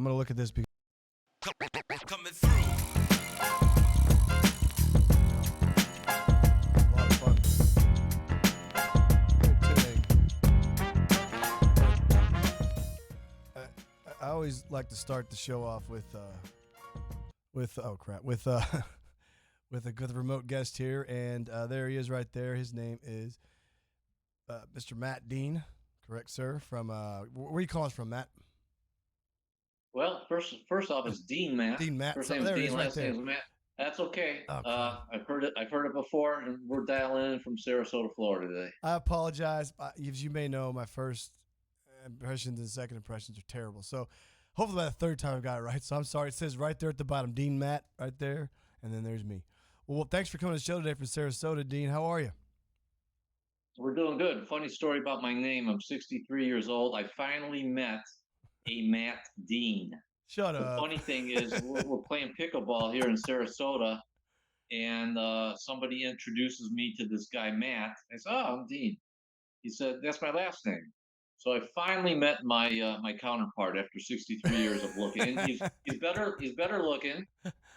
I'm gonna look at this because Coming through. a lot of fun. I always like to start the show off with oh crap with with a good remote guest here, and there he is right there. His name is Mr. Matt Dean, correct, sir? From where are you calling us from, Matt? Well, first off, it's Dean Matt. Dean Matt. First So, name is there it Dean, is right last name there. is Matt. That's okay. Oh, crap. I've heard it before, and we're dialing in from Sarasota, Florida today. I apologize. As you may know, my first impressions and second impressions are terrible. So hopefully by the third time I got it right. So I'm sorry. It says right there at the bottom, Dean Matt, right there, and then there's me. Well, thanks for coming to the show today from Sarasota, Dean. How are you? We're doing good. Funny story about my name. I'm 63 years old. I finally met a Matt Dean. Shut The up. funny thing is, we're playing pickleball here in Sarasota, and somebody introduces me to this guy, Matt. I said, "Oh, I'm Dean." He said, "That's my last name." So I finally met my my counterpart after 63 years of looking. And he's better looking.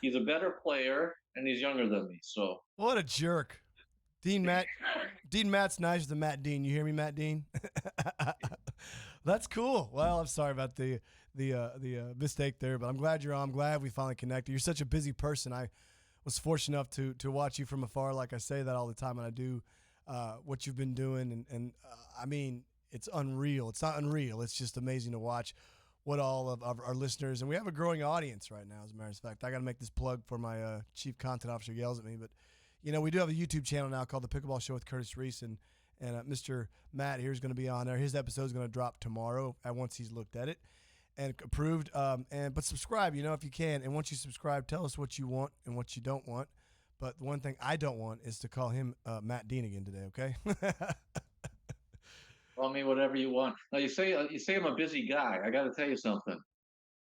He's a better player, and he's younger than me. So What a jerk. Dean Matt's nicer than Matt Dean. You hear me, Matt Dean? That's cool. Well, I'm sorry about the mistake there, but I'm glad you're on. I'm glad we finally connected. You're such a busy person. I was fortunate enough to watch you from afar. Like I say that all the time, and I do what you've been doing. And I mean, it's unreal. It's not unreal. It's just amazing to watch what all of our listeners, and we have a growing audience right now, as a matter of fact. I got to make this plug for my chief content officer yells at me, but you know, we do have a YouTube channel now called The Pickleball Show with Curtis Reese, and Mr. Matt here is going to be on there. His episode is going to drop tomorrow once he's looked at it and approved. But subscribe, you know, if you can. And once you subscribe, tell us what you want and what you don't want. But the one thing I don't want is to call him Matt Dean again today. Okay. call me whatever you want. Now you say I'm a busy guy. I got to tell you something.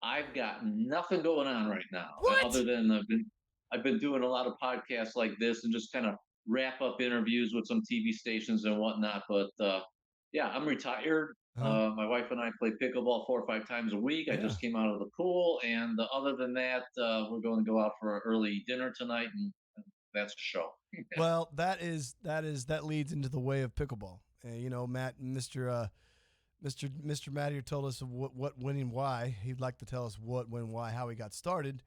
I've got nothing going on right now, What? other than I've been doing a lot of podcasts like this and just kind of wrap up interviews with some TV stations and whatnot. But yeah, I'm retired. My wife and I play pickleball 4 or 5 times a week. I just came out of the pool, and other than that, we're going to go out for an early dinner tonight, and that's a show. Well, that leads into the way of pickleball. You know, Matt, Mr. Matt here told us what, when, and why. He'd like to tell us what, when, why, how he got started,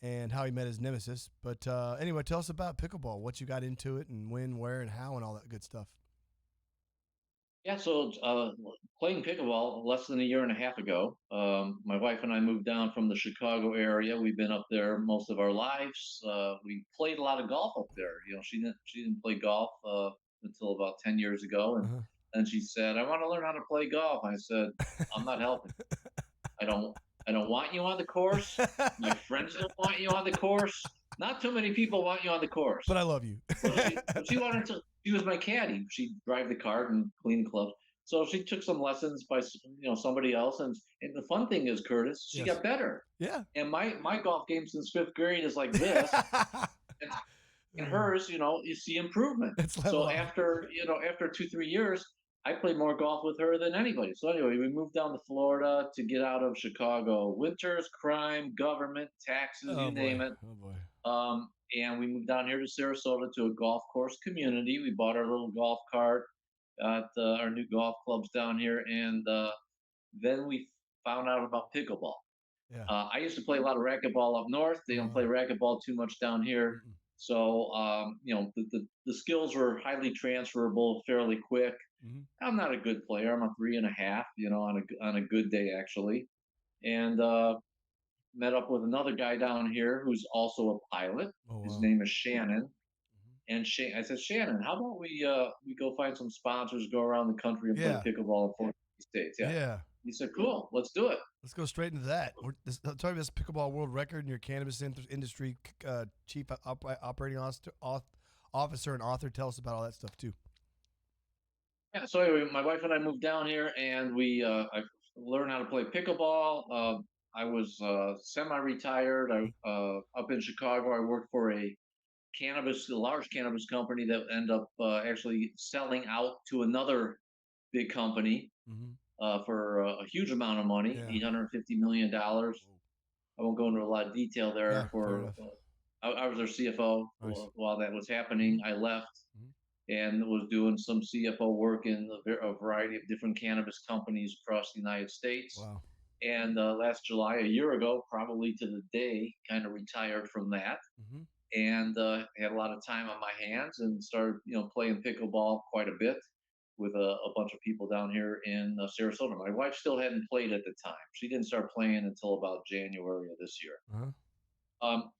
and how he met his nemesis. But anyway, tell us about pickleball, what you got into it, and when, where, and how, and all that good stuff. Yeah, so playing pickleball less than a year and a half ago. My wife and I moved down from the Chicago area. We've been up there most of our lives. We played a lot of golf up there. You know, she didn't play golf until about 10 years ago, and then she said, "I want to learn how to play golf." I said, "I'm not helping. I don't want you on the course. My friends don't want you on the course. Not too many people want you on the course." But I love you. But she wanted to. She was my caddy. She'd drive the cart and clean the clubs. So she took some lessons by somebody else, and the fun thing is, Curtis, she got better. Yeah. And my golf game since 5th grade is like this, and hers, you see improvement. So after 2-3 years, I played more golf with her than anybody. So anyway, we moved down to Florida to get out of Chicago. Winters, crime, government, taxes, you name it. Oh boy. And we moved down here to Sarasota to a golf course community. We bought our little golf cart, got our new golf clubs down here, and then we found out about pickleball. Yeah. I used to play a lot of racquetball up north. They don't play racquetball too much down here. So, the skills were highly transferable fairly quick. I'm not a good player. I'm a 3.5, on a good day, actually. And met up with another guy down here who's also a pilot. His name is Shannon. And I said, "Shannon, how about we go find some sponsors, go around the country and play pickleball in 40 states?" Yeah. He said, "Cool, let's do it." Let's go straight into that. Tell me this pickleball world record and your cannabis industry chief operating officer and author. Tell us about all that stuff too. Yeah. So anyway, my wife and I moved down here, and I learned how to play pickleball. I was semi-retired. Up in Chicago, I worked for a large cannabis company that ended up actually selling out to another big company. for a huge amount of money, Yeah. $850 million. I won't go into a lot of detail Yeah. there. Fair For enough. I was their CFO Nice. while that was Hmm. happening. I left Hmm. and was doing some CFO work in a variety of different cannabis companies across the United States. Wow. And last July, a year ago, probably to the day, kind of retired from that, Hmm. and had a lot of time on my hands and started, playing pickleball quite a bit with a bunch of people down here in Sarasota. My wife still hadn't played at the time. She didn't start playing until about January of this year. Uh-huh.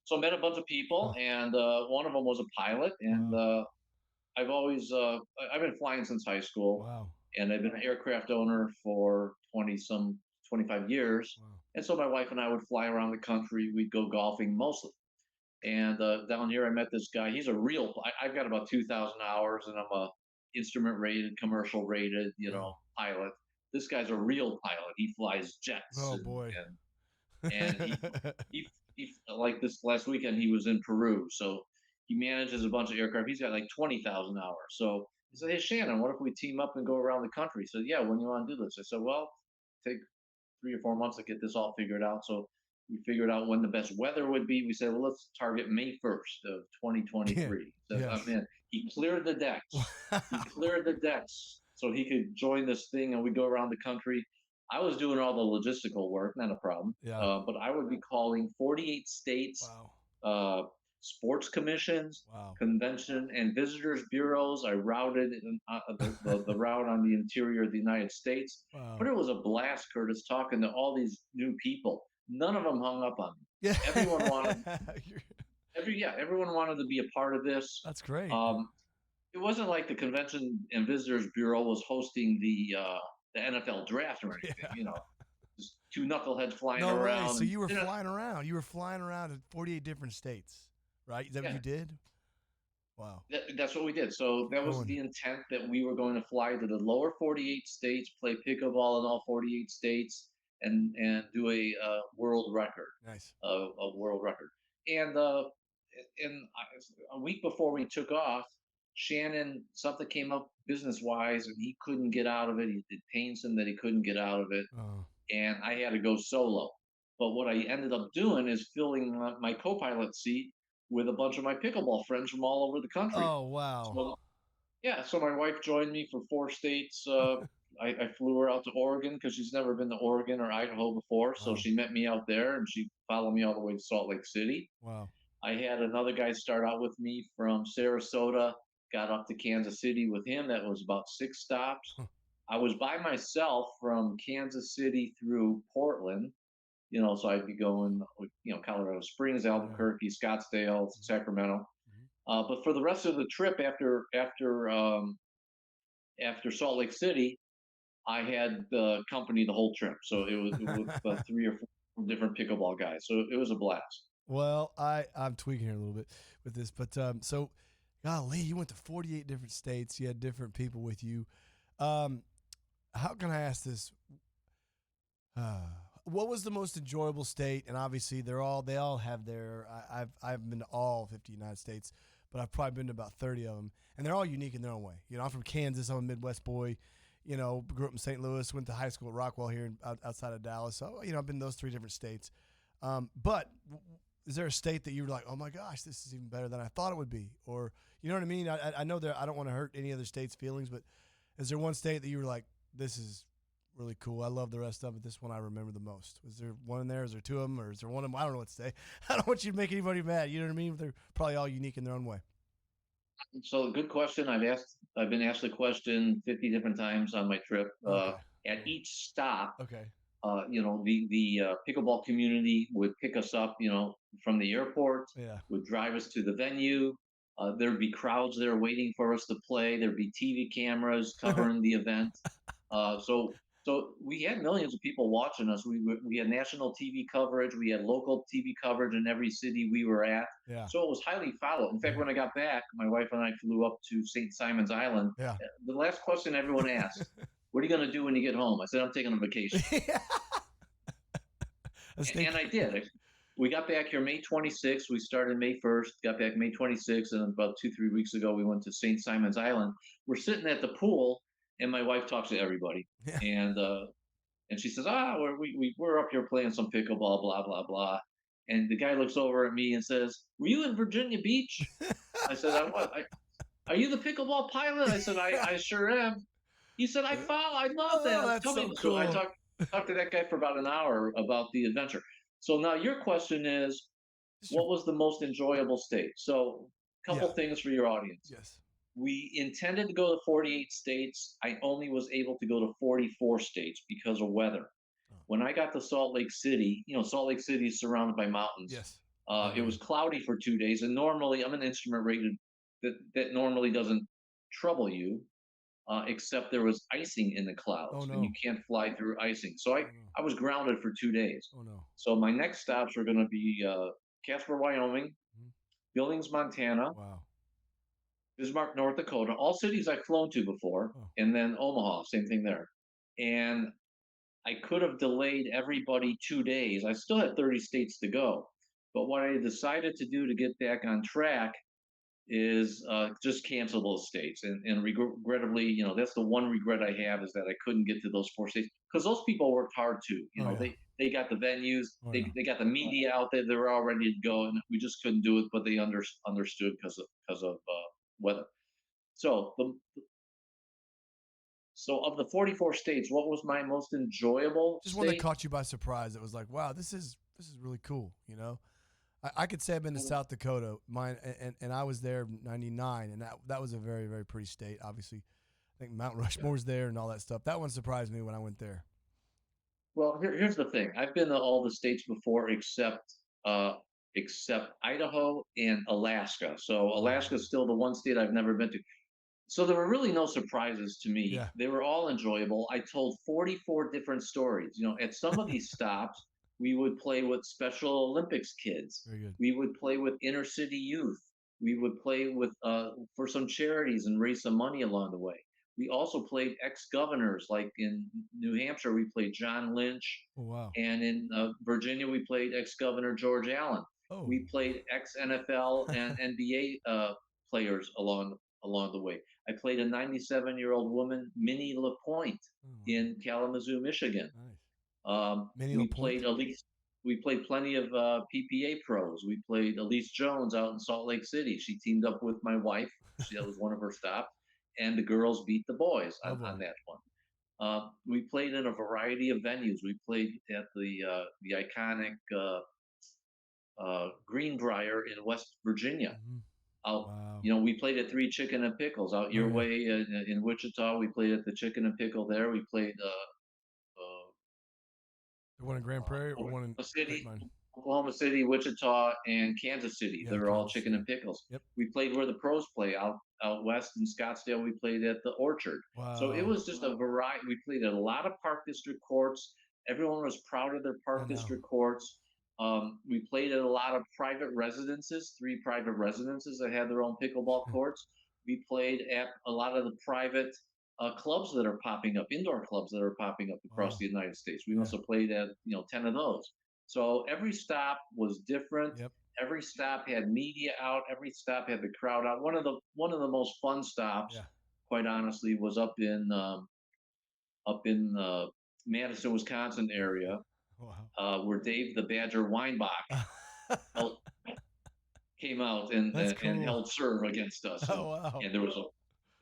So I met a bunch of people, Huh. and one of them was a pilot, and Wow. I've been flying since high school, Wow. and I've been an aircraft owner for 25 years. Wow. And so my wife and I would fly around the country. We'd go golfing mostly. And down here, I met this guy. He's a real. I've got about 2,000 hours, and I'm a instrument rated, commercial rated, Yeah. pilot. This guy's a real pilot. He flies jets, Oh and boy. he like this last weekend he was in Peru, so he manages a bunch of aircraft. He's got like 20,000 hours. So he said, "Hey Shannon, what if we team up and go around the country?" He said, "Yeah, when you want to do this?" I said, "Well, take 3 or 4 months to get this all figured out." So we figured out when the best weather would be. We said, "Well, let's target May 1st of Yeah. 2023." He said, "I'm Yes. in." He cleared the decks. He cleared the decks so he could join this thing, and we go around the country. I was doing all the logistical work, not a problem. Yeah. But I would be calling 48 states, Wow. uh, sports commissions, Wow. convention and visitors bureaus. I routed the route on the interior of the United States. But Wow. it was a blast, Curtis, talking to all these new people. None of them hung up on me. Yeah. Everyone wanted You're- everyone wanted to be a part of this. That's great. Um, it wasn't like the Convention and Visitors Bureau was hosting the NFL draft or anything. Yeah. Just two knuckleheads flying No way. around. So you were And flying around. You were flying around in 48 different states, right? Is that what yeah, you did? Wow. that's what we did. So Keep that was going. the intent, that we were going to fly to the lower 48 states, play pickleball in all 48 states, and do a world record, Nice. a world record. And a week before we took off, Shannon, something came up business wise, and he couldn't get out of it. It pains him that he couldn't get out of it, Oh. and I had to go solo. But what I ended up doing is filling my co-pilot seat with a bunch of my pickleball friends from all over the country. Oh wow. So yeah, so my wife joined me for 4 states. I flew her out to Oregon because she's never been to Oregon or Idaho before. So Wow. she met me out there, and she followed me all the way to Salt Lake City. Wow. I had another guy start out with me from Sarasota, got up to Kansas City with him. That was about 6 stops. Huh. I was by myself from Kansas City through Portland, so I'd be going, Colorado Springs, Yeah. Albuquerque, Scottsdale, Mhm. Sacramento. Mhm. But for the rest of the trip, after Salt Lake City, I had the company the whole trip. So it was 3 or 4 different pickleball guys. So it was a blast. Well, I'm tweaking here a little bit with this, but so, golly, you went to 48 different states. You had different people with you. Um, how can I ask this? Uh, what was the most enjoyable state? And obviously, they all have their. I've been to all 50 United States, but I've probably been to about 30 of them, and they're all unique in their own way. I'm from Kansas. I'm a Midwest boy. Grew up in St. Louis. Went to high school at Rockwell here outside of Dallas. So I've been to those 3 different states. But is there a state that you were like, oh my gosh, this is even better than I thought it would be? Or you know what I mean? I know that I don't want to hurt any other state's feelings, but is there one state that you were like, this is really cool. I love the rest of it. This one I remember the most. Was there one in there? Is there 2 of them? Or is there one of them? I don't know what to say. I don't want you to make anybody mad. You know what I mean? They're probably all unique in their own way. So good question. I've been asked the question 50 different times on my trip. Okay. At Cool. each stop, Okay. the pickleball community would pick us up, from the airport, Yeah. would drive us to the venue. There'd be crowds there waiting for us to play. There'd be TV cameras covering the event. So we had millions of people watching us. We had national TV coverage. We had local TV coverage in every city we were at. Yeah. So it was highly followed. In fact, Mhm. when I got back, my wife and I flew up to St. Simon's Island. Yeah. The last question everyone asked, "What are you going to do when you get home?" I said, "I'm taking a vacation." Yeah. Let's And I did. We got back here May 26th. We started May 1st, got back May 26th, and about 2, 3 weeks ago, we went to St. Simon's Island. We're sitting at the pool, and my wife talks to everybody, Yeah. and and she says, we're up here playing some pickleball, blah blah blah. And the guy looks over at me and says, "Were you in Virginia Beach?" I said, "I was." Are you the pickleball pilot? I said, I sure am. He said, I love Oh, that. that's Tell me. so So I cool. talked to that guy for about an hour about the adventure. So now your question is, Just your, what was the most enjoyable state? So yeah. couple things for your audience. Yes. We intended to go to 48 states. I only was able to go to 44 states because of weather. Oh, When I got to Salt Lake City, Salt Lake City is surrounded by mountains. yes. Oh, It yeah. was cloudy for 2 days, and normally I'm an instrument rated that normally doesn't trouble you, except there was icing in the Oh clouds, and you no. can't fly through icing. So Oh no. I was grounded for 2 days. Oh no. So my next stops are going to be Casper, Wyoming, Mhm. Billings, Montana, Wow. Bismarck, North Dakota, all cities I've flown to before, Oh. and then Omaha, same thing there. And I could have delayed everybody 2 days. I still had 30 states to go. But what I decided to do to get back on track is just cancel those states. And regrettably, that's the one regret I have, is that I couldn't get to those 4 states, because those people worked hard too. Oh yeah. They got the venues, Oh yeah. they got the media out there, they were all ready to go, and we just couldn't do it. But they understood because of weather. So of the 44 states, what was my most enjoyable Just one that state? caught you by surprise. That was like, wow, this is really cool. I could say I've been to South Dakota, mine, and I was there in '99, and that was a very very pretty state. Obviously, I think Mount Rushmore's there and all that stuff. That one surprised me when I went there. Well, here's the thing. I've been to all the states before uh, except Idaho and Alaska. So Oh, Alaska is still the one state I've never been to. So there were really no surprises to me. yeah, They were all enjoyable. I told 44 different stories. At some of these stops, we would play with Special Olympics kids. very good. We would play with inner city youth. We would play with for some charities and raise some money along the way. We also played ex-governors, like in New Hampshire, we played John Lynch, Oh wow. and in Virginia, we played ex-governor George Allen. Oh. We played ex-NFL and NBA players along the way. I played a 97-year-old woman, Minnie LaPointe, Oh wow. in Kalamazoo, Michigan. Nice. Minnie We Lapointe. played Elise. We played plenty of PPA pros. We played Elise Jones out in Salt Lake City. She teamed up with my wife. That was one of her stops, and the girls beat the boys Oh on boy. that one. We played in a variety of venues. We played at the iconic Greenbrier in West Virginia. Hmm. Out, Wow. we played at Three Chicken and Pickles out Oh your yeah. way in Wichita. We played at the Chicken and Pickle there. We played The one in Grand Prairie or one in Oklahoma City, Grapevine? Wichita, and Kansas City. Yeah, They're all Kansas Chicken City. and Pickles. Yep. We played where the pros play out west in Scottsdale. We played at the Orchard. So it Wow. was just a variety. We played at a lot of Park District courts. Everyone was proud of their I Park know. District courts. We played at a lot of private residences, 3 private residences that had their own pickleball courts. We played at a lot of the private clubs that are popping up, indoor clubs that are popping up across Wow. the United States. We Yeah. must have played at 10 of those. So every stop was different. Yep. Every stop had media out. Every stop had the crowd out. One of the most fun stops, Yeah. quite honestly, was up in Madison, Wisconsin area, Wow. where Dave the Badger Weinbach held, came out That's and cool. held serve against us, Oh wow. and there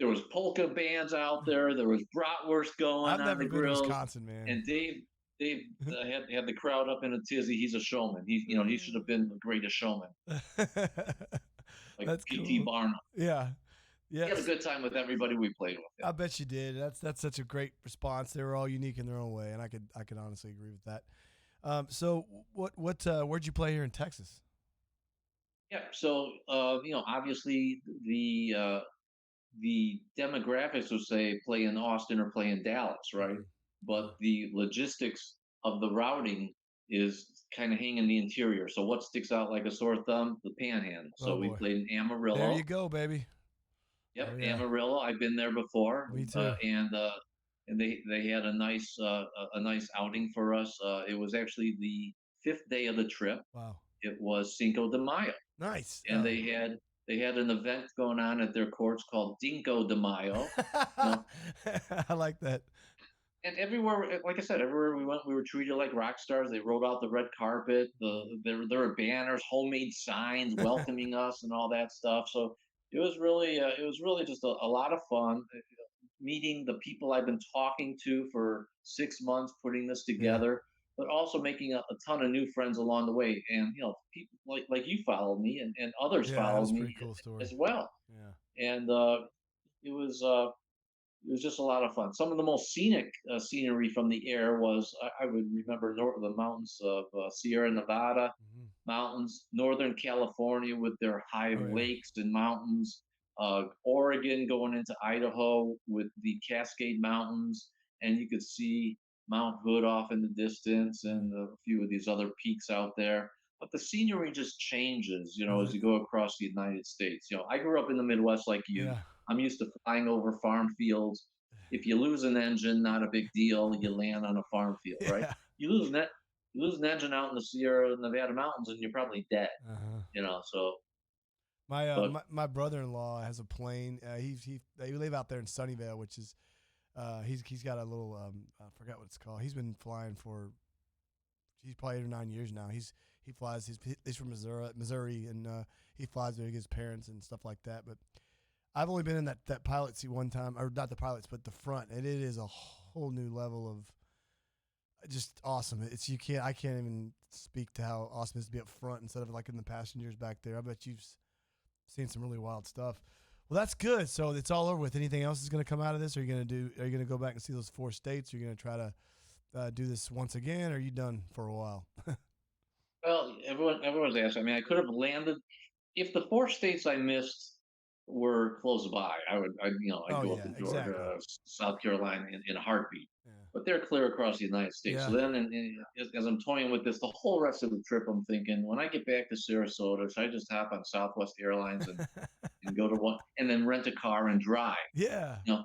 was polka bands out there. There was bratwurst going I've on never the been to grills, Wisconsin, man. and Dave had the crowd up in a tizzy. He's a showman. He should have been the greatest showman, like That's P.T. cool. Barnum. Yeah. He had a Yes. good time with everybody we played with. I bet you did. That's such a great response. They were all unique in their own way, and I could honestly agree with that. So where'd you play here in Texas? Yeah. So obviously the demographics would say play in Austin or play in Dallas, right? Hmm. But the logistics of the routing is kind of hanging in the interior. So what sticks out like a sore thumb? The Panhandle. Oh So we boy. played in There you Amarillo. go, baby. Oh Yep, yeah. Amarillo. I've been there before, Me too. and they had a nice outing for us. It was actually the fifth day of the trip. Wow. It was Cinco de Mayo, Nice. and Oh. they They had an event going on at their courts called Dingo de Mayo. You know, I like that. and everywhere, like I said, everywhere we went, we were treated like rock stars. They rolled out the red carpet. There were banners, homemade signs welcoming us, and all that stuff. So it was really just a lot of fun meeting the people I've been talking to for 6 months, putting this Yeah. together, but also making a ton of new friends along the way. And people like you followed me, and others Yeah, that followed was a me pretty cool story. as well. Yeah. And it was uh, it was just a lot of fun. Some of the most scenic scenery from the air was I would remember the mountains of Sierra Nevada Hmm. mountains, Northern California with their high Oh yeah. lakes and mountains, Oregon going into Idaho with the Cascade Mountains, and you could see Mount Hood off in the distance Mm. and a few of these other peaks out there. But the scenery just changes, as Right. you go across the United States. I grew up in the Midwest like you. Yeah. I'm used to flying over farm fields. If you lose an engine, not a big deal. You land on a farm field, right? Yeah. You lose an you lose an engine out in the Sierra Nevada mountains, and you're probably dead. Uh-huh. So, My but my brother-in-law has a plane. They live out there in Sunnyvale, which is he's got a little I forgot what it's called. He's been flying for he's probably 8 or 9 years now. He flies. He's from Missouri, and he flies there to his parents and stuff like that. But I've only been in that pilot seat one time, or not the pilots, but the front, and it is a whole new level of just awesome. I can't even speak to how awesome it is to be up front instead of like in the passengers back there. I bet you've seen some really wild stuff. Well, that's good. So it's all over with. Anything else is going to come out of this? Are you going to go back and see those 4 states? Are you going to try to do this once again? Or are you done for a while? well, everyone's asking. I mean, I could have landed if the 4 states I missed were close by. I'd Oh go up yeah, to exactly. Georgia, South Carolina in a heartbeat. Yeah. But they're clear across the United States. So Yeah. then, as I'm toying with this, the whole rest of the trip, I'm thinking, when I get back to Sarasota, should I just hop on Southwest Airlines and go to one, and then rent a car and drive? Yeah. You know,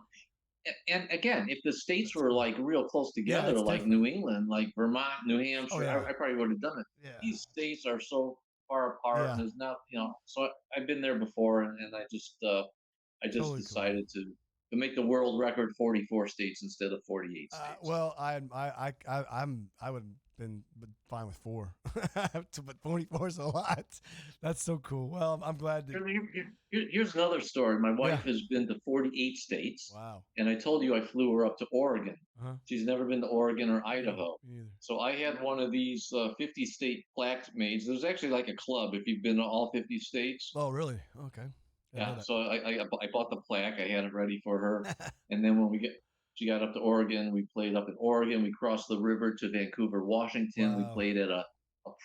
and again, if the states That's were cool. like real close Yeah, together, it's like different. New England, like Vermont, New Oh Hampshire, yeah. I probably would have done it. Yeah. These states are so far apart, and Yeah. there's not, So I've been there before, and I just Totally cool. decided to make the world record 44 states instead of 48 states. Well, I would have been fine with 4, but 44 is a lot. That's so cool. Well, I'm glad that. Here's another story. My Yeah. wife has been to 48 states, Wow. and I told you I flew her up to Oregon. Uh-huh. She's never been to Oregon or Me neither. Idaho. Me neither. So I had one of these 50 state plaque made. There's actually like a club if you've been to all 50 states. Oh, really? Okay. Didn't know Yeah. that. So I bought the plaque. I had it ready for her. And then when she got up to Oregon, we played up in Oregon. We crossed the river to Vancouver, Washington. We Wow. played at a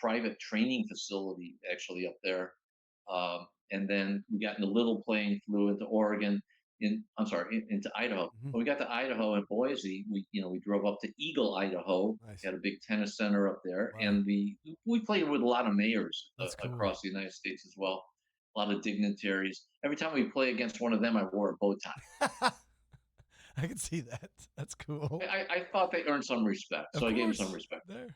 private training facility actually up there. And then we got in the little plane, flew into Oregon, into Idaho. Hmm. When we got to Idaho and Boise, we drove up to Eagle, Idaho. Nice. Had a big tennis center up there, Wow. and we played with a lot of mayors That's cool. across the United States as well. A lot of dignitaries. Every time we play against one of them, I wore a bow tie. I can see that. That's cool. I thought they earned some respect, Of so I gave them some course. respect. There.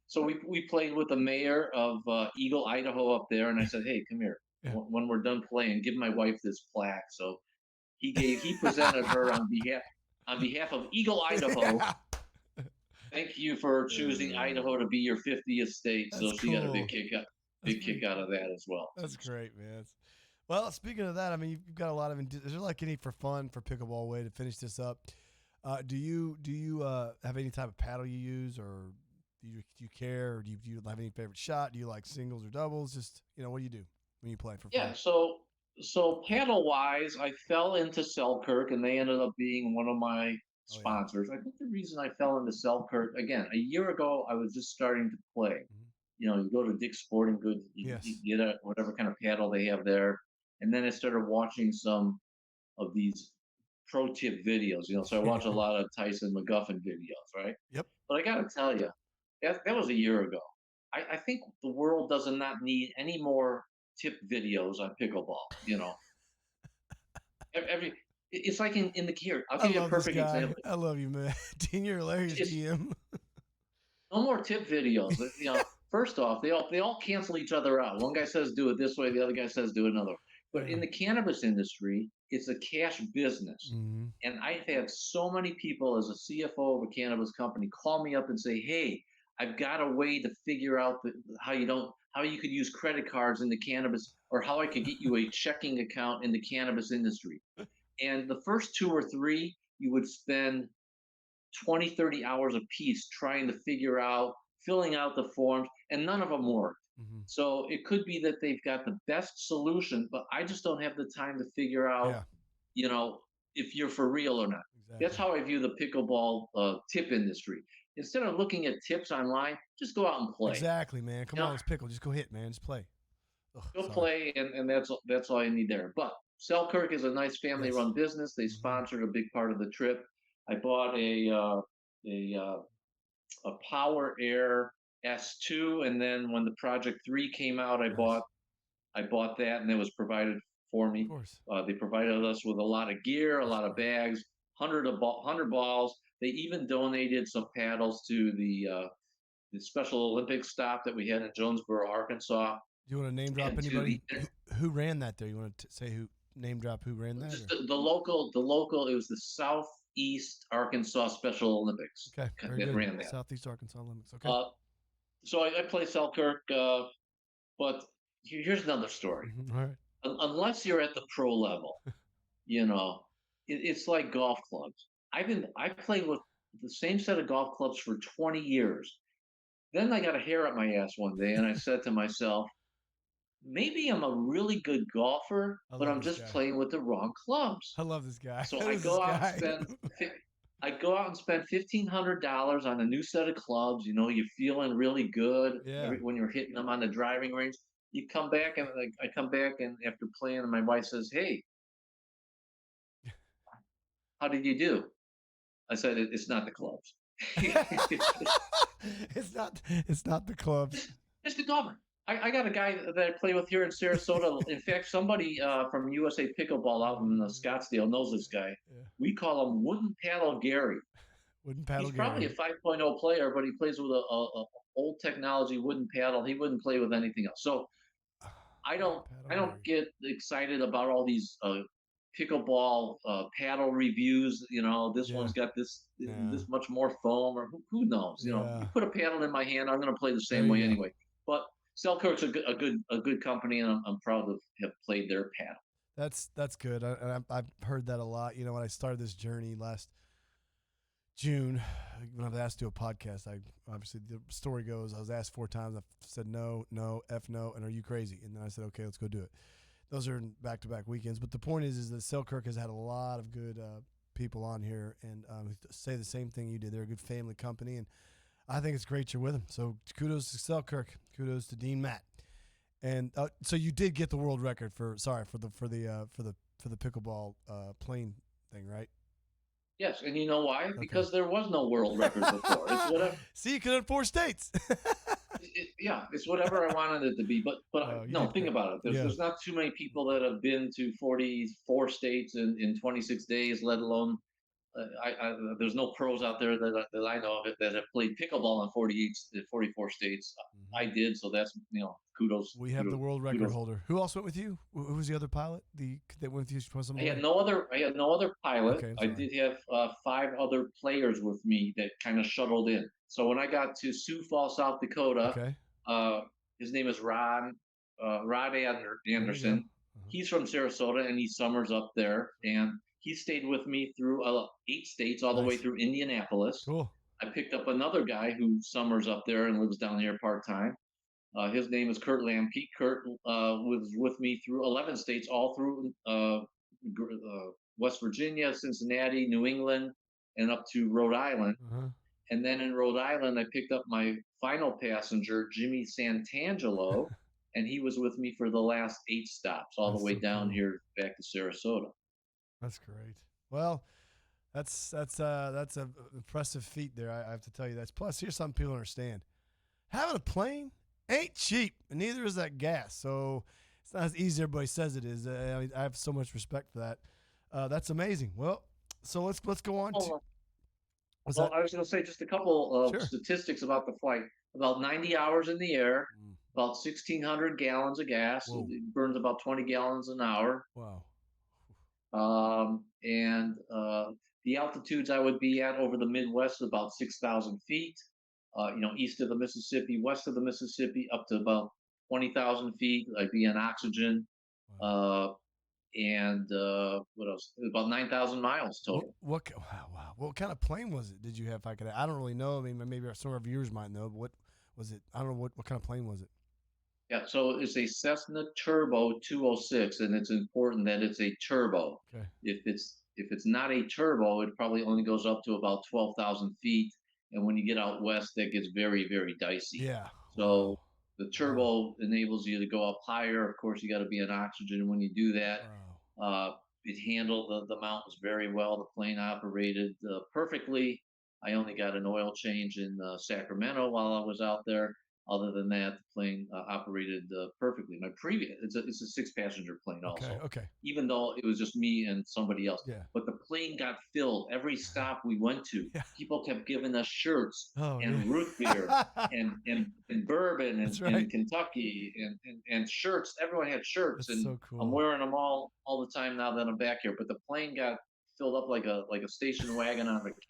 So we played with the mayor of Eagle, Idaho, up there, and I said, "Hey, come here. Yeah. When we're done playing, give my wife this plaque." So he presented her on behalf of Eagle, Idaho. Yeah. Thank you for choosing Idaho to be your 50th state. So That's she got a cool. big kick out of that as well. That's great, man. Well, speaking of that, I mean, you've got a lot of. Is there like any for fun for pickleball way to finish this up? Do you have any type of paddle you use, or do you care, or do you have any favorite shot? Do you like singles or doubles? Just what do you do when you play for Yeah. fun? So paddle wise, I fell into Selkirk, and they ended up being one of my Oh yeah. sponsors. I think the reason I fell into Selkirk again a year ago, I was just starting to play. Mhm. You go to Dick's Sporting Goods, you Yes. get whatever kind of paddle they have there, and then I started watching some of these pro tip videos. So I watch a lot of Tyson McGuffin videos, right? Yep. But I got to tell you, that was a year ago. I think the world does not need any more tip videos on pickleball. Every it's like in the gear. I'll I give you a love this perfect guy. example. I love you, man. Dean, you're hilarious, It's GM. no more tip videos. First off, they all cancel each other out. One guy says do it this way, the other guy says do it another way. But in the cannabis industry, it's a cash business. Mm-hmm. And I've had so many people as a CFO of a cannabis company call me up and say, "Hey, I've got a way to figure out how you could use credit cards in the cannabis, or how I could get you a checking account in the cannabis industry." And the first two or three, you would spend 20, 30 hours a piece trying to figure out, filling out the forms, and none of them worked. Mm-hmm. So it could be that they've got the best solution, but I just don't have the time to figure out, if you're for real or not. Exactly. That's how I view the pickleball tip industry. Instead of looking at tips online, just go out and play. Exactly, man. Come on, let's pickle. Just go hit, man. Just play. Go play, and that's all you need there. But Selkirk is a nice family-run business. They sponsored a big part of the trip. I bought a Power Air S2, and then when the Project 3 came out, I bought that, and it was provided for me. Of course. They provided us with a lot of gear, a lot of bags, 100 balls. They even donated some paddles to the Special Olympics stop that we had in Jonesboro, Arkansas. Do you want to name drop anybody? Who ran that there? You want to say name drop who ran that? Just the local, it was the Southeast Arkansas Special Olympics. Okay, very that good. ran that. Southeast Arkansas Olympics. Okay. So I play Selkirk, but here's another story. All right. Unless you're at the pro level, it's like golf clubs. I played with the same set of golf clubs for 20 years. Then I got a hair up my ass one day, and I said to myself, maybe I'm a really good golfer, but I'm just playing with the wrong clubs. I love this guy. So I go out and spend $1,500 on a new set of clubs. You're feeling really good when you're hitting them on the driving range. You come back, and I come back, and after playing, and my wife says, "Hey, how did you do?" I said, "It's not the clubs." It's not the clubs. It's the golfer. I got a guy that I play with here in Sarasota. In fact, somebody from USA Pickleball out in Scottsdale knows this guy. Yeah. We call him Wooden Paddle Gary. Wooden Paddle He's probably a 5.0 player, but he plays with a old technology wooden paddle. He wouldn't play with anything else. So I don't get excited about all these pickleball paddle reviews. This one's got this much more foam, or who knows? You put a paddle in my hand, I'm going to play the same way anyway. But Selkirk's a good company, and I'm proud to have played their paddle. That's good. I've heard that a lot. When I started this journey last June, when I was asked to do a podcast, obviously the story goes, I was asked 4 times. I said no, F no, and are you crazy? And then I said, okay, let's go do it. Those are back-to-back weekends. But the point is that Selkirk has had a lot of good people on here and say the same thing you did. They're a good family company, and I think it's great you're with them. So kudos to Selkirk. Kudos to Dean Matt. And so you did get the world record for the pickleball plane thing, right? Yes, and you know why? Okay. Because there was no world record before. It's whatever. See, you could have 4 states. It's whatever I wanted it to be. But think about it. There's not too many people that have been to 44 states in 26 days, let alone there's no pros out there that I know of that have played pickleball in 44 states. Mm-hmm. I did, so that's kudos. We have the world record holder. Who else went with you? Who was the other pilot? That went with you? I had no other pilot. Okay, I did have 5 other players with me that kind of shuttled in. So when I got to Sioux Falls, South Dakota, his name is Rod Anderson. Uh-huh. He's from Sarasota, and he summers up there, and he stayed with me through 8 states, all the way through Indianapolis. Cool. I picked up another guy who summers up there and lives down here part-time. His name is Kurt Lamke. Kurt was with me through 11 states, all through West Virginia, Cincinnati, New England, and up to Rhode Island. Uh-huh. And then in Rhode Island, I picked up my final passenger, Jimmy Santangelo, and he was with me for the last 8 stops, all the way down here back to Sarasota. That's great. Well, that's an impressive feat there. I have to tell you that. Plus, here's something people understand: having a plane ain't cheap, and neither is that gas. So it's not as easy as everybody says it is. I have so much respect for that. That's amazing. Well, so let's go on. I was going to say just a couple of statistics about the flight. About 90 hours in the air, about 1,600 gallons of gas. Whoa. It burns about 20 gallons an hour. Wow. And the altitudes I would be at over the Midwest is about 6,000 feet. East of the Mississippi, west of the Mississippi, up to about 20,000 feet. I'd be on oxygen. Wow. Uh, and what else? About 9,000 miles total. Wow. What kind of plane was it? Did you have? I don't really know. I mean, maybe some of our viewers might know. But what was it? I don't know what kind of plane was it. Yeah, so it's a Cessna Turbo 206, and it's important that it's a turbo. Okay. If it's not a turbo, it probably only goes up to about 12,000 feet, and when you get out west, that gets very, very dicey. Yeah. So Wow. the turbo enables you to go up higher. Of course, you got to be on oxygen when you do that. Wow. It handled the mountains very well. The plane operated perfectly. I only got an oil change in Sacramento while I was out there. Other than that, the plane operated perfectly. It's a 6 passenger plane also, Okay. even though it was just me and somebody else. Yeah. But the plane got filled every stop we went to. Yeah. People kept giving us shirts Oh, and yeah. root beer and bourbon That's and right. Kentucky and shirts. Everyone had shirts, That's and so I'm cool. wearing them all the time now that I'm back here. But the plane got filled up like a station wagon on vacation.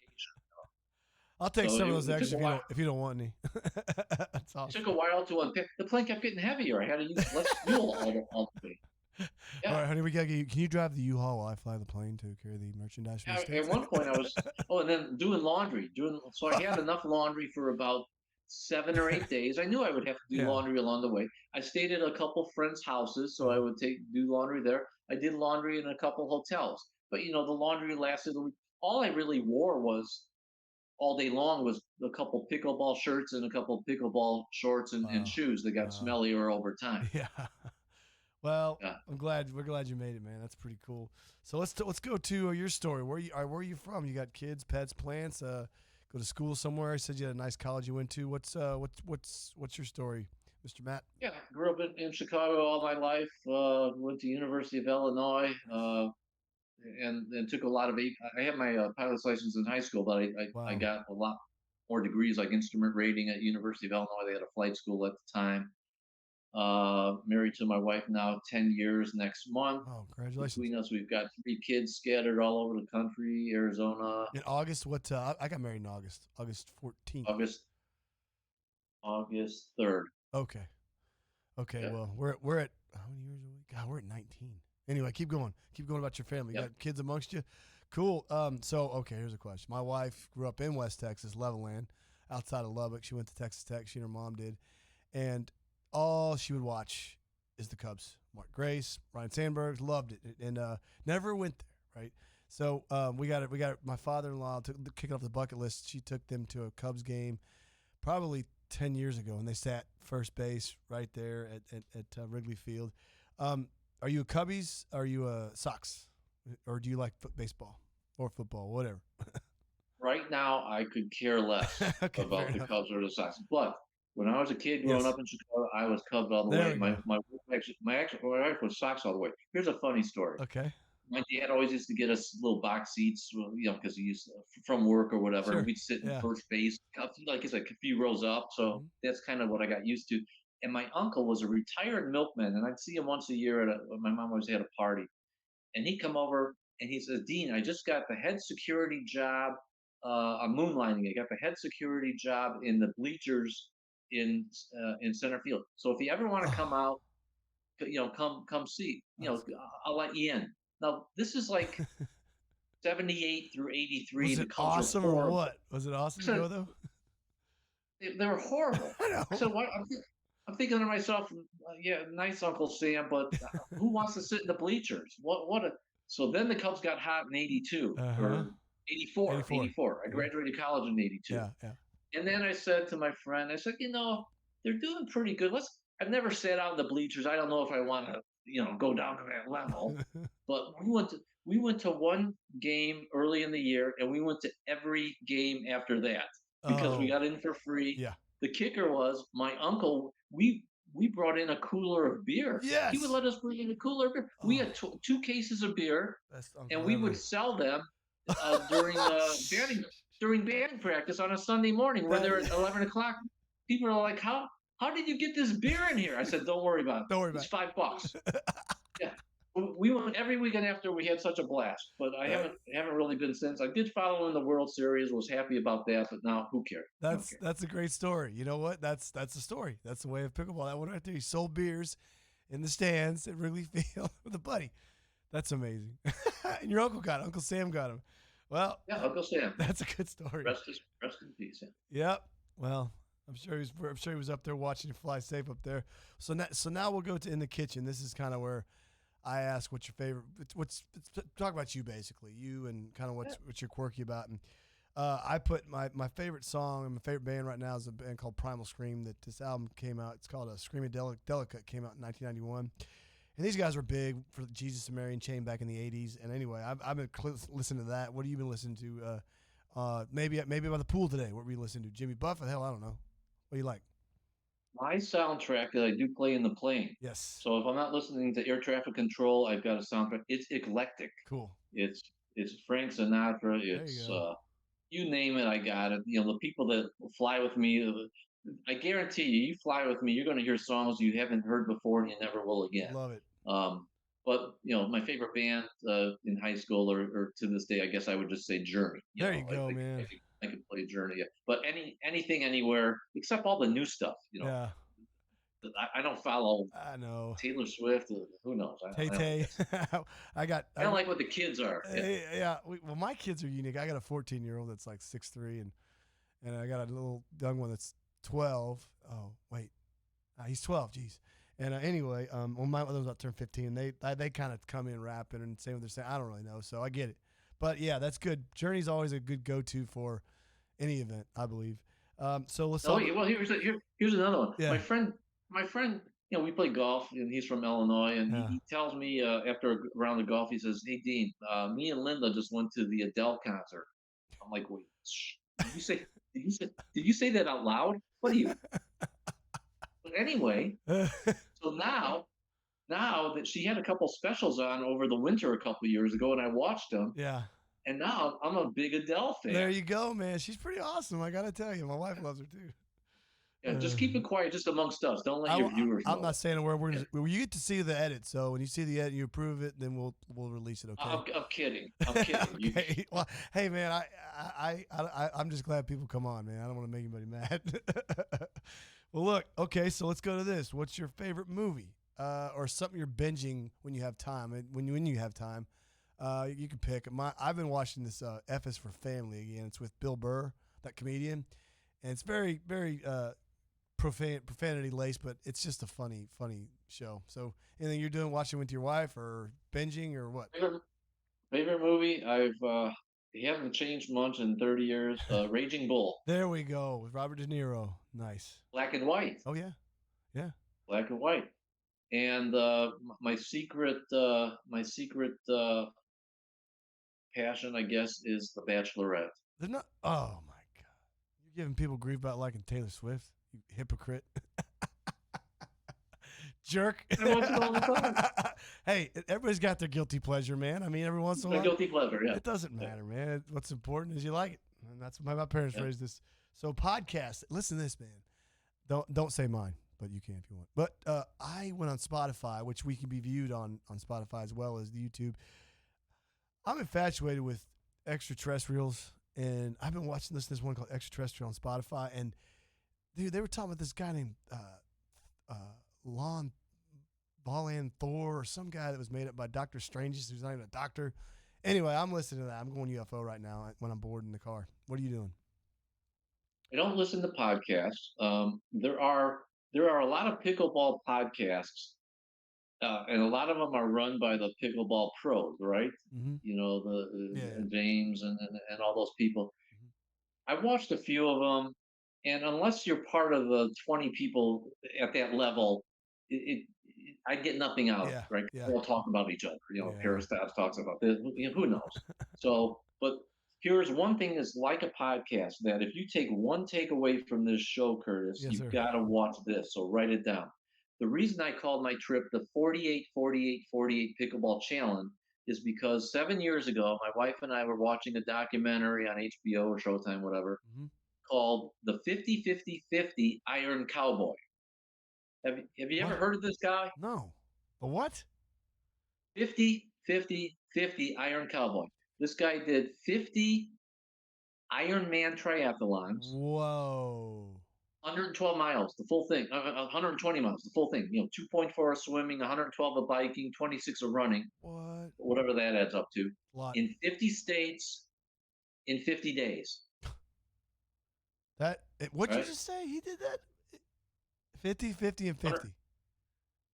I'll take So some of those it took extras a while. if you don't want any. That's It took awesome. a while to unpick. The plane kept getting heavier. I had to use less fuel all the way. All Yeah. right, honey, can you drive the U-Haul while I fly the plane to carry the merchandise from the At States? one point, I was. Oh, and then doing laundry. So I had enough laundry for about 7 or 8 days. I knew I would have to do Yeah. laundry along the way. I stayed at a couple friends' houses, so I would do laundry there. I did laundry in a couple hotels, but the laundry lasted a week. All I really wore was all day long was a couple pickleball shirts and a couple pickleball shorts and Wow. shoes that got Wow. smellier over time. Yeah. Well, Yeah. we're glad you made it, man. That's pretty cool. So let's go to your story. Where are you from? You got kids, pets, plants? Go to school somewhere? I said you had a nice college you went to. What's your story, Mr. Matt? Yeah, grew up in Chicago all my life. Went to University of Illinois, and took a lot of. I had my pilot's license in high school, but I Wow. got a lot more degrees like instrument rating at University of Illinois. They had a flight school at the time. Married to my wife now 10 years next month. Oh, congratulations. Between us, we've got 3 kids scattered all over the country: Arizona, In August, I got married in August, August 14th. August, August 3rd. Okay. Okay. Yep. Well, we're at how many years are we? God, we're at 19. Anyway, keep going. Keep going about your family. You Yep. got kids amongst you. Cool. So okay, here's a question. My wife grew up in West Texas, Levelland, outside of Lubbock. She went to Texas Tech. She and her mom did, and all she would watch is the Cubs. Mark Grace, Ryan Sandberg, loved it, and never went there. Right. So we got it. We got my father-in-law kicking off the bucket list. She took them to a Cubs game, probably 10 years ago, and they sat first base right there at Wrigley Field. Are you a Cubbies? Are you a Sox? Or do you like baseball or football, whatever? Right now, I could care less Okay, fair about the enough. Cubs or the Sox. But when I was a kid growing Yes. up in Chicago, I was Cubs all the There way. we My go. my wife was Sox all the way. Here's a funny story. Okay. My dad always used to get us little box seats, well, because he used from work or whatever, and Sure. we'd sit in Yeah. first base, like it's like a few rows up. So Mhm. that's kind of what I got used to. And my uncle was a retired milkman, and I'd see him once a year when my mom always had a party, and he'd come over and he says, "Dean, I just got the head security job. I'm moonlighting. I got the head security job in the bleachers in center field. So if you ever want to come Oh, out, come see. that's I'll let you in." Now this is like 78 through 83. was The it Cubs were awesome or horrible. what? Was it awesome I to said go though? they were horrible. I I know. said, "What?" I'm thinking to myself, "Yeah, nice Uncle Sam, but who wants to sit in the bleachers? What a." So then the Cubs got hot in 82 Uh-huh. or 84, 84. 84. I Mhm. graduated college in 82. Yeah, yeah. And then I said to my friend, I said, they're doing pretty good. I've never sat out in the bleachers. I don't know if I want to, go down to that level. But we went to one game early in the year, and we went to every game after that because we Oh, got in for free. yeah. The kicker was my uncle. We brought in a cooler of beer. He would Yes. let us bring in a cooler of beer. We Oh, had two cases of beer, best and uncle we would ever. sell them during batting practice on a Sunday morning, where That they're at 11 o'clock. People are like, "How how did you get this beer in here? I said, don't worry about it. Don't worry It's about $5. Yeah. We went every weekend after. We had such a blast, but I it. haven't really been since. I did follow in the World Series, was happy about that, but now who cares? I don't care. That's a great story. You know what? That's the story. That's the way of pickleball. That one right there. He sold beers in the stands at Wrigley Field with a buddy. That's amazing. And your uncle got it. Uncle Sam got him. Well, Yeah, Uncle Sam. that's a good story. Rest in peace. Yeah. Yep. Well, I'm sure he was up there watching you fly safe up there. So now we'll go to in the kitchen. This is kind of where I ask what's your favorite. What's talk about you basically, you and kind of what you're quirky about. And I put my favorite song and my favorite band right now is a band called Primal Scream. That this album came out. It's called Screaming Delicate. Came out in 1991. And these guys were big for Jesus and Mary and Chain back in the 80s. And anyway, I've been listening to that. What have you been listening to? Maybe by the pool today. What were you listening to? Jimmy Buffett? Hell, I don't know. What do you like? My soundtrack that I do play in the plane. Yes. So if I'm not listening to air traffic control, I've got a soundtrack. It's eclectic. Cool. It's Frank Sinatra. There you go. You name it, I got it. The people that fly with me, I guarantee you fly with me, you're going to hear songs you haven't heard before and you never will again. Love it. But my favorite band in high school or to this day, I guess I would just say Journey. There you go, man. I could play Journey, but anything, anywhere, except all the new stuff. Yeah. I don't follow. I know Taylor Swift. Who knows? Tay. I don't like what the kids are. Yeah. Well, my kids are unique. I got a 14-year-old that's like 6'3", and I got a little young one that's 12. Oh wait, he's 12. Jeez. And anyway, when my mother was about to turn 15, they kind of come in rapping and saying what they're saying. I don't really know, so I get it. But yeah, that's good. Journey's always a good go-to for any event, I believe. So let's. Well, here's another one. Yeah. My friend, we play golf, and he's from Illinois, and he tells me after a round of golf, he says, "Hey Dean, me and Linda just went to the Adele concert." I'm like, "Wait, did you say that out loud? What are you?" But anyway, so now that she had a couple specials on over the winter a couple years ago, and I watched them. Yeah. And now I'm a big Adele fan. There you go, man. She's pretty awesome. I gotta tell you, my wife loves her too. Yeah, just keep it quiet, just amongst us. Don't let your viewers know. I'm not saying a word. You get to see the edit, so when you see the edit, you approve it, then we'll release it. Okay. I'm kidding. I'm kidding. Okay. Well, hey man, I'm just glad people come on, man. I don't want to make anybody mad. Well, look. Okay, so let's go to this. What's your favorite movie, or something you're binging when you have time? When you have time, you can pick. I've been watching this F is for Family again. It's with Bill Burr, that comedian, and it's very very. Profanity laced, but it's just a funny show. So anything you're doing, watching with your wife or binging or what? Favorite movie? Haven't changed much in 30 years. Raging Bull. There we go, with Robert De Niro. Nice. Black and white. Oh yeah. Black and white. And my secret passion, I guess, is The Bachelorette. They're not. Oh my God, you're giving people grief about liking Taylor Swift. You hypocrite. Jerk. I watch it all the time. Hey, everybody's got their guilty pleasure, man. I mean, every once in a while. Guilty pleasure, yeah. It doesn't matter, man. What's important is you like it. And that's why my parents raised this. So podcast, listen to this, man. Don't say mine, but you can if you want. But I went on Spotify, which we can be viewed on Spotify as well as the YouTube. I'm infatuated with extraterrestrials, and I've been listening to this one called Extraterrestrial on Spotify, and dude, they were talking about this guy named Lon Bolan Thor or some guy that was made up by Dr. Stranges, who's not even a doctor. Anyway, I'm listening to that. I'm going UFO right now when I'm bored in the car. What are you doing? I don't listen to podcasts. There are a lot of pickleball podcasts, and a lot of them are run by the pickleball pros, right? Mm-hmm. James and all those people. Mm-hmm. I've watched a few of them. And unless you're part of the 20 people at that level, I get nothing out of it, right? Yeah. They all talk about each other. Paris talks about this. Who knows? But here's one thing that's like a podcast that if you take one takeaway from this show, Curtis, you've got to watch this. So write it down. The reason I called my trip the 48-48-48 Pickleball Challenge is because 7 years ago, my wife and I were watching a documentary on HBO or Showtime, whatever. Mm-hmm. Called the 50-50-50 Iron Cowboy. Have you ever What? heard of this guy? No. The what? 50, 50, 50 Iron Cowboy. This guy did 50 Ironman triathlons, Whoa. 112 miles, the full thing, 120 miles, the full thing. 2.4 of swimming, 112 of biking, 26 of running, What? whatever that adds up to, Lot. in 50 states in 50 days. What'd you Right? just say? He did that? 50, 50, and 50.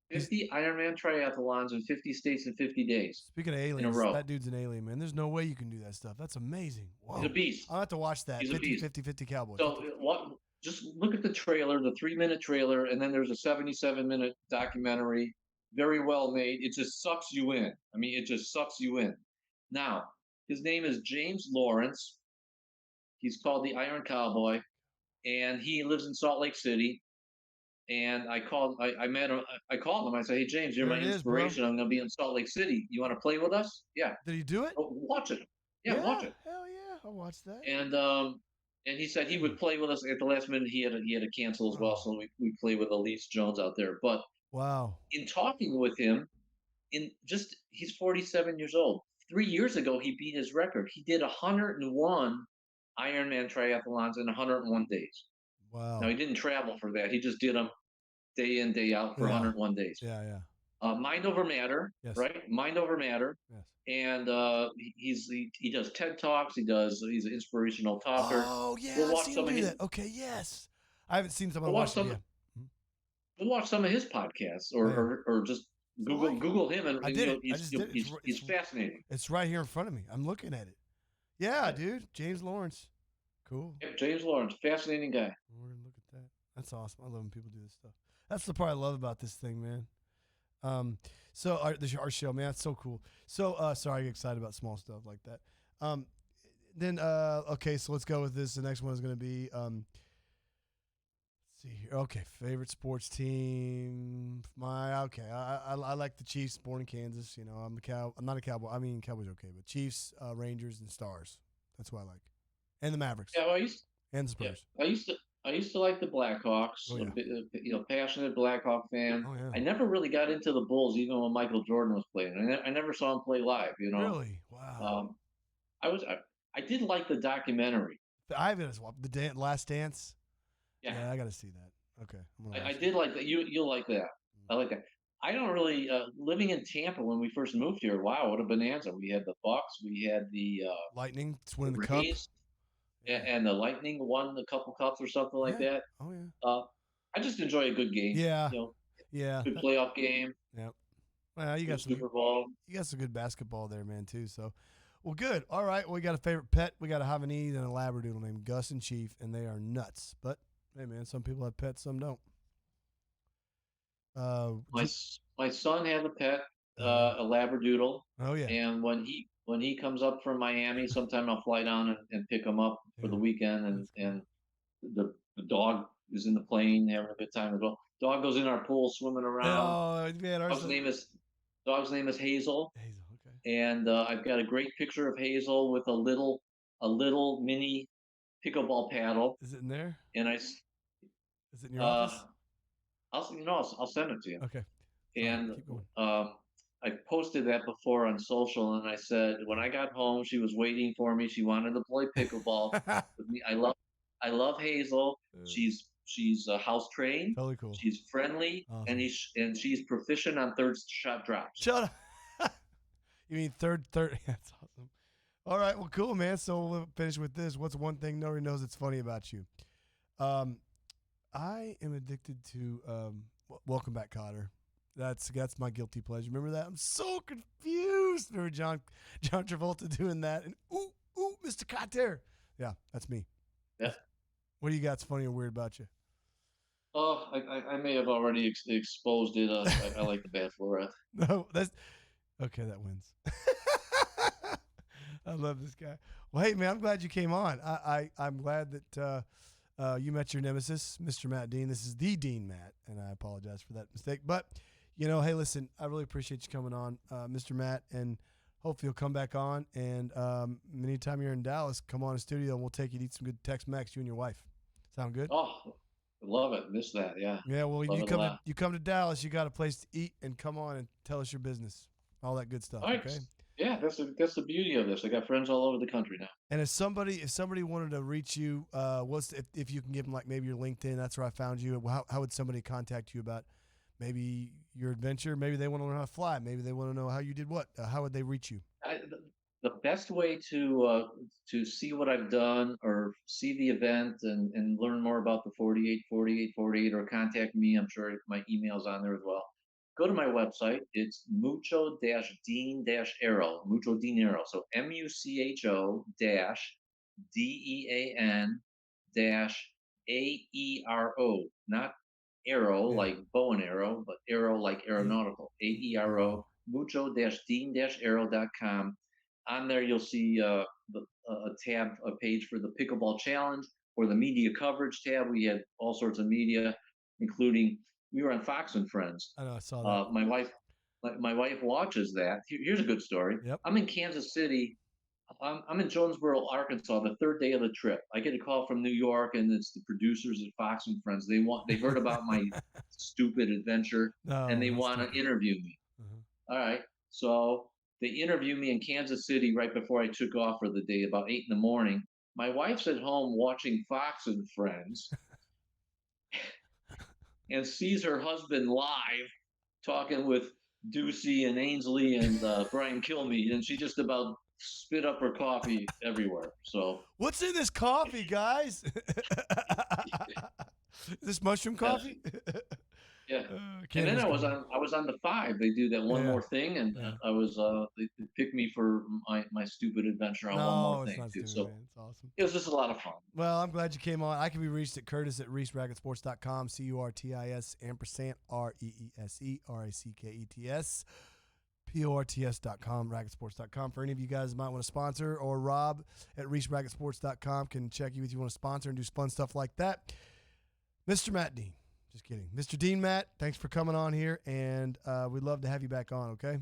He's, 50 Ironman triathlons in 50 states in 50 days speaking of in a aliens, row. that dude's an alien, man. There's no way you can do that stuff. That's amazing. He's a Whoa. beast. I'll have to watch that. He's a 50, beast. 50, 50 Cowboy. So 50. what? Just look at the trailer, the 3-minute trailer, and then there's a 77-minute documentary, very well made. It just sucks you in. I mean, it just sucks you in. Now, his name is James Lawrence. He's called the Iron Cowboy, and he lives in Salt Lake City. And I met him. I called him. I said, "Hey, James, you're There my it is, bro. inspiration. I'm going to be in Salt Lake City. You want to play with us? Yeah. Did he do it? Oh, watch it. Yeah, watch it." Hell yeah. I'll watch that. And he said he would play with us at the last minute. He had to cancel as well, so we play with Elise Jones out there. But Wow. in talking with him, he's 47 years old. 3 years ago, he beat his record. He did 101 Ironman triathlons in 101 days. Wow. Now he didn't travel for that. He just did them day in, day out for 101 days. Yeah. Mind over matter, Yes. right? Mind over matter. Yes. And he does TED Talks. He's an inspirational talker. Oh yeah, We'll I've watch seen some him of do his. that. Okay, yes. I haven't seen some. I We'll watch watched some. it. Yeah. We'll watch some of his podcasts, Yeah. or just Google him, and I did it. I just did it. he's fascinating. It's right here in front of me. I'm looking at it. Yeah, dude. James Lawrence. Cool. Yep, James Lawrence, fascinating guy. We're gonna look at that. That's awesome. I love when people do this stuff. That's the part I love about this thing, man. So our show, man, that's so cool. So sorry, I get excited about small stuff like that. Then okay, so let's go with this. The next one is gonna be let's see here. Okay, favorite sports team. I like the Chiefs, born in Kansas. I'm not a Cowboy. I mean, Cowboys okay, but Chiefs, Rangers, and Stars. That's what I like, and the Mavericks. Yeah, well, and the Spurs. Yeah, I used to like the Blackhawks. Oh, yeah. Passionate Blackhawk fan. Oh, yeah. I never really got into the Bulls, even when Michael Jordan was playing. I never saw him play live. Really? Wow. I did like the documentary. I've got to swap the Last Dance. Yeah, I got to see that. Okay. I did like that. You'll like that. I like that. I don't really living in Tampa when we first moved here. Wow, what a bonanza! We had the Bucks, we had the Lightning winning the cup. And the Lightning won a couple cups or something like that. Oh yeah. I just enjoy a good game. Yeah. Yeah. Good playoff game. Yep. Well, you got some Super Bowl. You got some good basketball there, man, too. So, well, good. All right. Well, we got a favorite pet. We got a Havanese and a Labradoodle named Gus and Chief, and they are nuts. But hey, man, some people have pets, some don't. My son has a pet, a Labradoodle. Oh yeah. And when he comes up from Miami, sometime I'll fly down and pick him up for the weekend, and the dog is in the plane having a good time as well. Dog goes in our pool swimming around. Oh man, dog's name is Hazel. Hazel, okay. And I've got a great picture of Hazel with a little mini pickleball paddle. Is it in there? And is it in your office? I'll send it to you. Okay. And I posted that before on social, and I said when I got home, she was waiting for me. She wanted to play pickleball with me. I love Hazel. She's house trained. Totally cool. She's friendly, awesome. and she's proficient on third shot drops. Shut up. You mean third? That's awesome. All right. Well, cool, man. So we'll finish with this. What's one thing nobody knows that's funny about you? I am addicted to Welcome Back, Kotter. That's my guilty pleasure. Remember that? I'm so confused. Remember John Travolta doing that? And ooh, Mr. Kotter. Yeah, that's me. Yeah. What do you got's funny or weird about you? Oh, I may have already exposed it. I like the Bachelorette. No, that's okay. That wins. I love this guy. Well, hey man, I'm glad you came on. I'm glad that you met your nemesis, Mr. Matt Dean. This is the Dean Matt, and I apologize for that mistake. But hey, listen, I really appreciate you coming on, Mr. Matt, and hopefully you'll come back on. And anytime you're in Dallas, come on to the studio, and we'll take you to eat some good Tex-Mex. You and your wife. Sound good? Oh, Love it. Miss that. Yeah. Yeah, well, Love it a lot. you come to Dallas, you got a place to eat, and come on and tell us your business, all that good stuff. All right. Okay. Yeah, that's the beauty of this. I got friends all over the country now. And if somebody wanted to reach you, if you can give them like maybe your LinkedIn, that's where I found you. How would somebody contact you about maybe your adventure? Maybe they want to learn how to fly. Maybe they want to know how you did what. How would they reach you? The best way to see what I've done or see the event and learn more about the 48, 48, 48, or contact me. I'm sure my email's on there as well. Go to my website. It's mucho-dean-arrow, Mucho Dean Arrow. So mucho-dean-aero, not arrow like bow and arrow, but arrow like aeronautical. AERO, mucho-dean-arrow.com. On there, you'll see a tab, a page for the Pickleball Challenge or the media coverage tab. We had all sorts of media, including we were on Fox and Friends. I know, I saw that. My wife watches that. Here's a good story. Yep. I'm in Kansas City. I'm in Jonesboro, Arkansas. The third day of the trip, I get a call from New York, and it's the producers at Fox and Friends. They heard about my stupid adventure, and they want to interview me. All right, so they interviewed me in Kansas City right before I took off for the day, about 8 in the morning. My wife's at home watching Fox and Friends and sees her husband live talking with Ducey and Ainsley and Brian Kilmeade, and she just about spit up her coffee everywhere. So what's in this coffee, guys? Is this mushroom coffee? Yeah. And then I was on the 5. They do that one more thing, and I was they picked me for my stupid adventure on one more thing too. So it's awesome. It was just a lot of fun. Well, I'm glad you came on. I can be reached at Curtis at ReeseRacketSports.com, CURTIS &REESE PORTS.com, Racketsports.com. For any of you guys that might want to sponsor, or Rob at ReeseRacketSports.com can check you if you want to sponsor and do fun stuff like that. Mr. Matt Dean. Just kidding. Mr. Dean Matt, thanks for coming on here, and we'd love to have you back on, okay?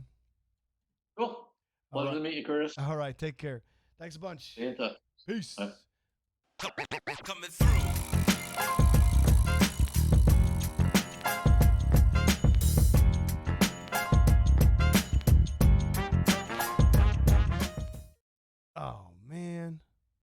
Cool. Pleasure to meet you, Curtis. All right, take care. Thanks a bunch. Stay in touch. Peace. Coming through.